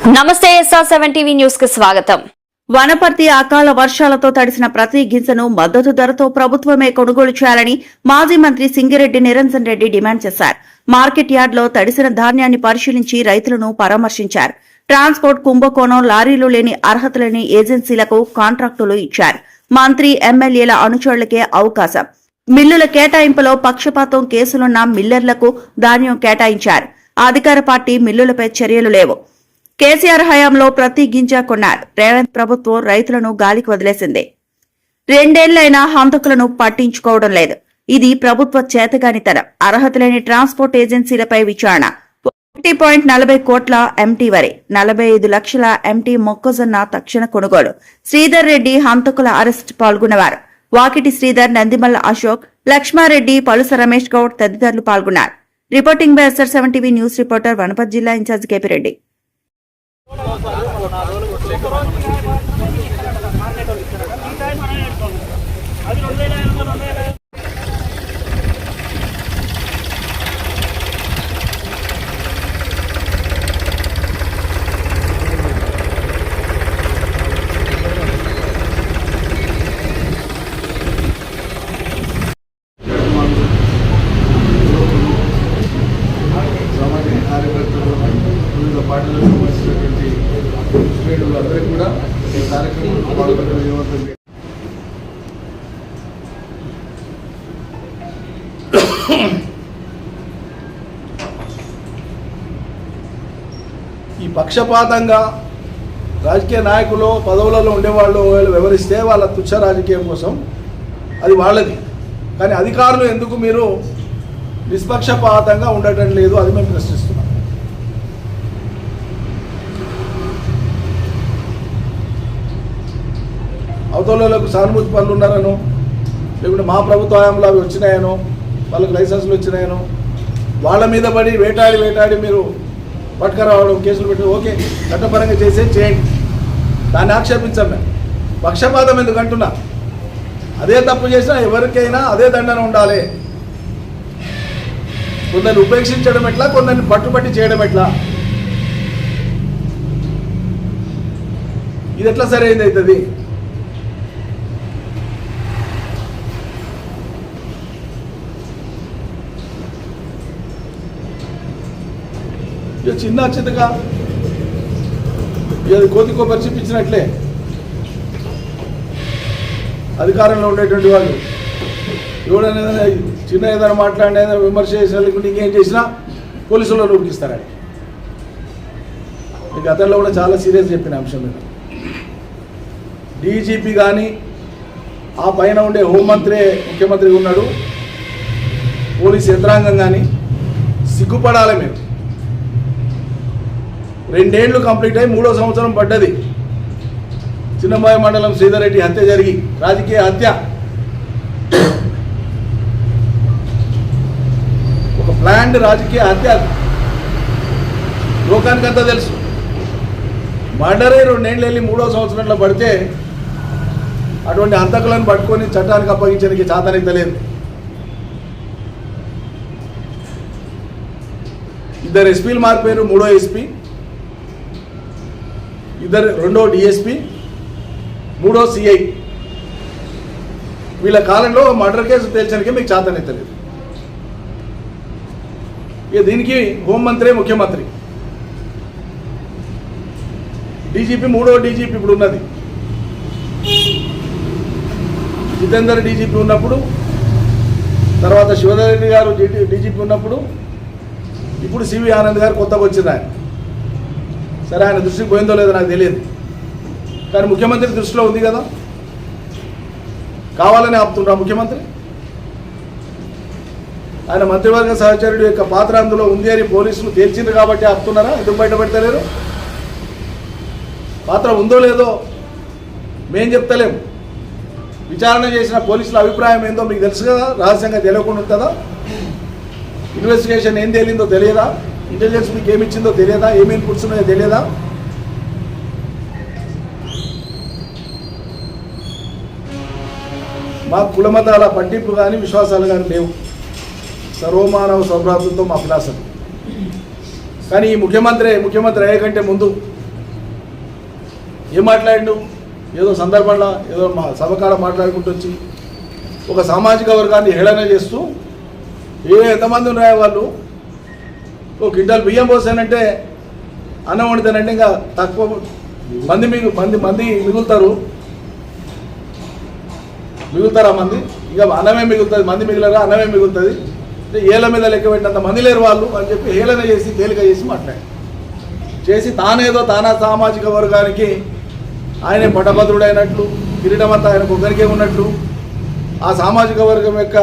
నమస్తే SR7 TV news కి స్వాగతం. వనపర్తి అకాల వర్షాలతో తడిసిన ప్రతి గింజను మద్దతు ధరతో ప్రభుత్వమే కొనుగోలు చేయాలని మాజీ మంత్రి సింగిరెడ్డి నిరంజన్ రెడ్డి డిమాండ్ చేశారు. మార్కెట్ యార్డ్లో తడిసిన ధాన్యాన్ని పరిశీలించి రైతులను పరామర్శించారు. ట్రాన్స్పోర్ట్ కుంభకోణం, లారీలు లేని అర్హత లేని ఏజెన్సీలకు కాంట్రాక్టులు ఇచ్చారు. మంత్రి ఎమ్మెల్యేల అనుచరులకే అవకాశం. మిల్లుల కేటాయింపులో పక్షపాతం కేసులున్న మిల్లర్లకు ధాన్యం కేటాయించారు. అధికార పార్టీ మిల్లులపై చర్యలు లేవు. కేసీఆర్ హయాంలో ప్రతి గింజ కొన్నారు. రేవంత్ ప్రభుత్వం రైతులను గాలికి వదిలేసింది. 2 ఏళ్లైనా హంతకులను పట్టించుకోవడం లేదు. ఇది ప్రభుత్వ చేతగానితనం. అర్హత లేని ట్రాన్స్పోర్ట్ ఏజెన్సీలపై విచారణ. 1.40 కోట్ల ఎంటీ వరి, 45 లక్షల ఎంటీ మొక్కజొన్న తక్షణ కొనుగోలు. శ్రీధర్ రెడ్డి హంతకుల అరెస్ట్ పాల్గొన్నవారు. వాకిటి శ్రీధర్, నందిమల్ల అశోక్, లక్ష్మారెడ్డి, పలుస రమేష్ గౌడ్ తదితరులు పాల్గొన్నారు. Reporting by SR7 TV news reporter Wanaparthy జిల్లా ఇన్ఛార్జ్ కేపీ రెడ్డి. సామాజిక కార్యకర్తలు, వివిధ పార్టీలకు సంబంధించినటువంటి శ్రేణులు అందరికీ కూడా ఈ కార్యక్రమంలో పాల్గొనడం ఏమవుతుంది. ఈ పక్షపాతంగా రాజకీయ నాయకులు పదవులలో ఉండేవాళ్ళు వివరిస్తే వాళ్ళ తుచ్చ రాజకీయం కోసం అది వాళ్ళది. కానీ అధికారులు ఎందుకు మీరు నిష్పక్షపాతంగా ఉండటం లేదు, అది మేము ప్రశ్నిస్తున్నాం. అవతలకు సానుభూతి పనులు ఉన్నారనో, లేకుంటే మా ప్రభుత్వ హయాంలో అవి వచ్చినాయనో, వాళ్ళకి లైసెన్సులు వచ్చినాయనో, వాళ్ళ మీద పడి వేటాడి మీరు పట్టుకురావడం, కేసులు పెట్టి ఓకే చట్టపరంగా చేయండి, దాన్ని ఆక్షేపించాం. మేము పక్షపాతం ఎందుకు అంటున్నా, అదే తప్పు చేసినా ఎవరికైనా అదే దండన ఉండాలి. కొందరిని ఉపేక్షించడం ఎట్లా, కొందరిని పట్టుబట్టి చేయడం ఎట్లా, ఇది ఎట్లా సరైనది అవుతుంది? ఇక చిన్న చితగా కోతికో పరిచిపించినట్లే అధికారంలో ఉండేటువంటి వాళ్ళు ఎవడైనా చిన్న ఏదైనా మాట్లాడినా, ఏదైనా విమర్శ చేసినా, లేకుంటే ఇంకేం చేసినా పోలీసుల్లో ఉరికిస్తారని ఈ గతంలో కూడా చాలా సీరియస్ చెప్పిన అంశం మీద. డీజీపీ కానీ ఆ పైన ఉండే హోంమంత్రి ముఖ్యమంత్రిగా ఉన్నాడు, పోలీస్ యంత్రాంగం కానీ సిగ్గుపడాలి. మేము 2 ఏళ్ళు కంప్లీట్ అయ్యి 3వ సంవత్సరం పడ్డది. చిన్నబాయి మండలం శ్రీధర్ రెడ్డి హత్య జరిగి, రాజకీయ హత్య, ఒక ప్లాన్డ్ రాజకీయ హత్య, లోకానికంతా తెలుసు. మర్డరే 2 ఏళ్ళు వెళ్ళి 3వ సంవత్సరంలో పడితే అటువంటి హంతకులను పట్టుకొని చట్టానికి అప్పగించడానికి చాతనికి తెలియదు. 2 ఎస్పీలు మారిపోయారు. 3వ ఎస్పీ, 2వ డిఎస్పీ, 3వ సిఐ. వీళ్ళ కాలంలో మర్డర్ కేసు తేల్చడానికి మీకు చాతనే తెలియదు. ఇక దీనికి హోంమంత్రి ముఖ్యమంత్రి, డీజీపీ, 3వ డీజీపీ ఇప్పుడు ఉన్నది. జితేందర్ డీజీపీ ఉన్నప్పుడు, తర్వాత శివధర్ రెడ్డి గారు డీజీపీ ఉన్నప్పుడు, ఇప్పుడు సివి ఆనంద్ గారు కొత్తగా వచ్చింది. ఆయన సరే, ఆయన దృష్టికి పోయిందో లేదో నాకు తెలియదు, కానీ ముఖ్యమంత్రి దృష్టిలో ఉంది కదా. కావాలని ఆపుతుండ్రా ముఖ్యమంత్రి? ఆయన మంత్రివర్గ సహచరుడు యొక్క పాత్ర అందులో ఉంది అని పోలీసులు తేల్చింది కాబట్టి ఆపుతున్నారా? ఎందుకు బయటపెడతలేరు? పాత్ర ఉందో లేదో మేం చెప్తలేము. విచారణ చేసిన పోలీసుల అభిప్రాయం ఏందో మీకు తెలుసు కదా, రహస్యంగా తెలియకుండా ఉంటుందా? ఇన్వెస్టిగేషన్ ఏం తేలిందో తెలియదా? ఇంటెలిజెన్స్ మీకు ఏమి ఇచ్చిందో తెలియదా? ఏమి ఇన్పుట్స్ ఉన్నాయో తెలియదా? మా కులమతాల పట్టింపు కానీ విశ్వాసాలు కానీ లేవు. సర్వమానవ సౌభ్రాతృత్వం మా ఫిలాసఫీ. కానీ ఈ ముఖ్యమంత్రి అయ్యే కంటే ముందు ఏం మాట్లాడిండు? ఏదో సందర్భంలో ఏదో మా సభకాడ మాట్లాడుకుంటూ వచ్చి ఒక సామాజిక వర్గాన్ని హేళన చేస్తూ ఎంతమంది ఉన్నాయో వాళ్ళు ఓ క్వింటాల్ బియ్యం పోసానంటే అన్నం వండుతానంటే ఇంకా తక్కువ మంది మిగులుతారా మంది? ఇక అన్నమే మిగులుతుంది, మంది మిగిలరా అన్నమే మిగులుతుంది, ఏళ్ళ మీద లెక్క పెట్టినంత మంది లేరు వాళ్ళు అని చెప్పి హేళన చేసి తేలిక చేసి మాట్లాడి చేసి తానేదో తానా సామాజిక వర్గానికి ఆయనే పటభద్రుడైనట్లు కిరీటమంతా ఆయనకు ఒకరికే ఉన్నట్లు ఆ సామాజిక వర్గం యొక్క